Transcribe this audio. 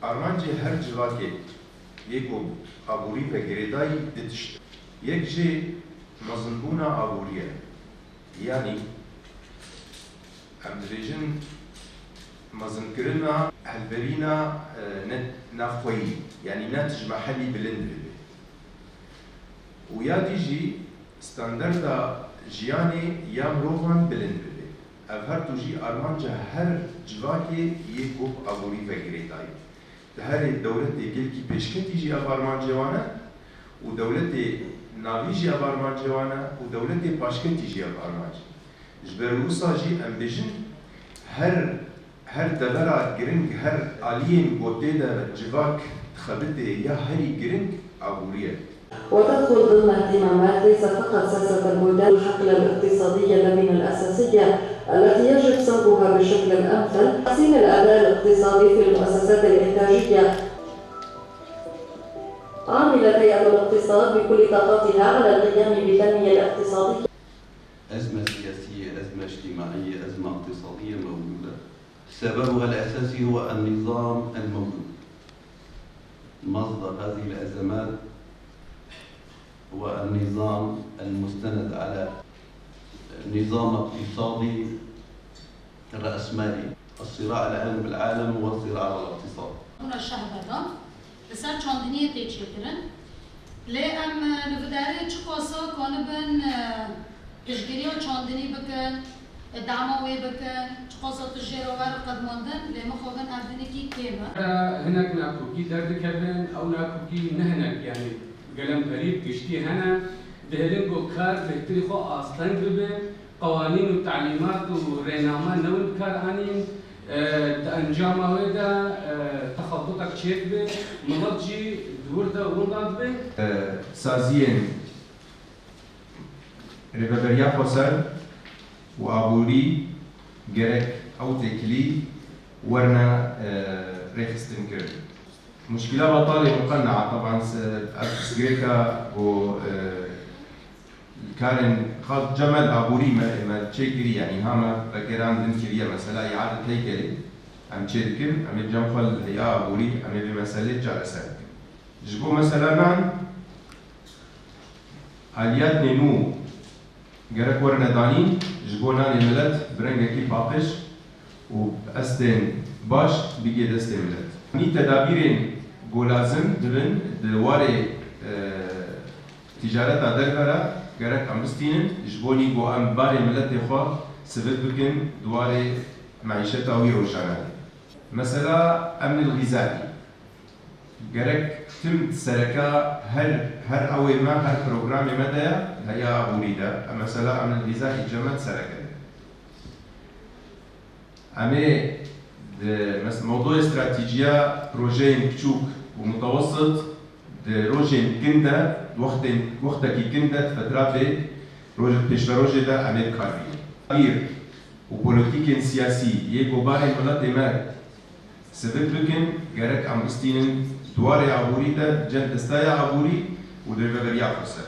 Armanca her civakê yekû aborî vegerêdayî ditişt. Yek jê mezinbûna aborî ye. Yani em dibêjin mezinkirina helberîna navxweyî, yani ne tij mehellî bilind bibe. û ya dî jî standarda jiyanê ya mirovan bilind bibe. Ev her du jî armanca her civakê yê gov aborî vegerêdayî. Di herê dewletê gelkî pêşketî jî ev armanca wan e û dewletê navî jî ev armanca wan e û dewletê paşketî jî ev armanca. Ji ber wisa jî em bêjin her devera giring, her aliyên gotê de civak dixebite ya herî giring aborî ye. وتدخل ضمن اهتمامات ليس فقط سياسة البلدان الحقل الاقتصادية من الأساسية التي يجب صوغها بشكل أمثل تحسين الأداء الاقتصادي في المؤسسات الإنتاجية. عملت هيئة الاقتصاد بكل طاقتها على القيام بالتنمية الاقتصادية. أزمة سياسية، أزمة اجتماعية، أزمة اقتصادية موجودة. سببها الأساسي هو النظام الموجود. مصدر هذه الأزمات هو النظام المستند على نظام اقتصادي رأسمالي. الصراع الآن بالعالم هو الصراع على الاقتصاد. مرشح لسر چاندنیه تیچه کرن لی ام نفداره چه قاسا کانبن تشگیری و چاندنی بکن دعموی بکن چه قاسا تشگیر و ور قدماندن لی مخواهن اردنی کی کیمه هناك ناكو كي درد كبن او ناكو كي نهنك يعني قلم قريب قشتي هنا دهلنكو كار بهتري خو اصلن ببه قوانين وتعليمات ورينامان نون كار انين انجام ودا تخططك تشيك به منضجي دورده ونضاد به سازيين ريبريا خسر وابوري جرك او تكلي ورنا ريخستن كرد. مشكلة بطالة مقنعة طبعا سجريكا و كان خاط جمل أبوري ما تشكري يعني هما بكران دين كريه مثلا إعادة هيكلي أم تشكر أم الجنفل هي أبوري أم بمسألة جلسات جبو مثلا آليات نمو جرك ورنا دانين جبونا لملت برنجة كي باقش وبأستن باش بيجي دستن ملت. ني تدابيرين لازم دبن دواري تجارت دربرا گرک امستین جبونی گو ام بار ملت خوا سبب بکن دواره معیشت آوی روشانه. مثلا امن الغذایی گرک تم سرکا هر اوی ما هر پروگرام مده هیا بوریده. مثلا امن الغذایی جمعت سرکه. اما موضوع استراتيجية بروجين كتشوك ومتوسط روجين كندا وقتا كي كندا فترة روج بيشفروجي دا أمير كاربي. غير وبوليتيك سياسي يجو باري ملات مار سبب بكن جرك أمستين دواري عبوري دا جن دستايا عبوري ودربة بريا فرصة.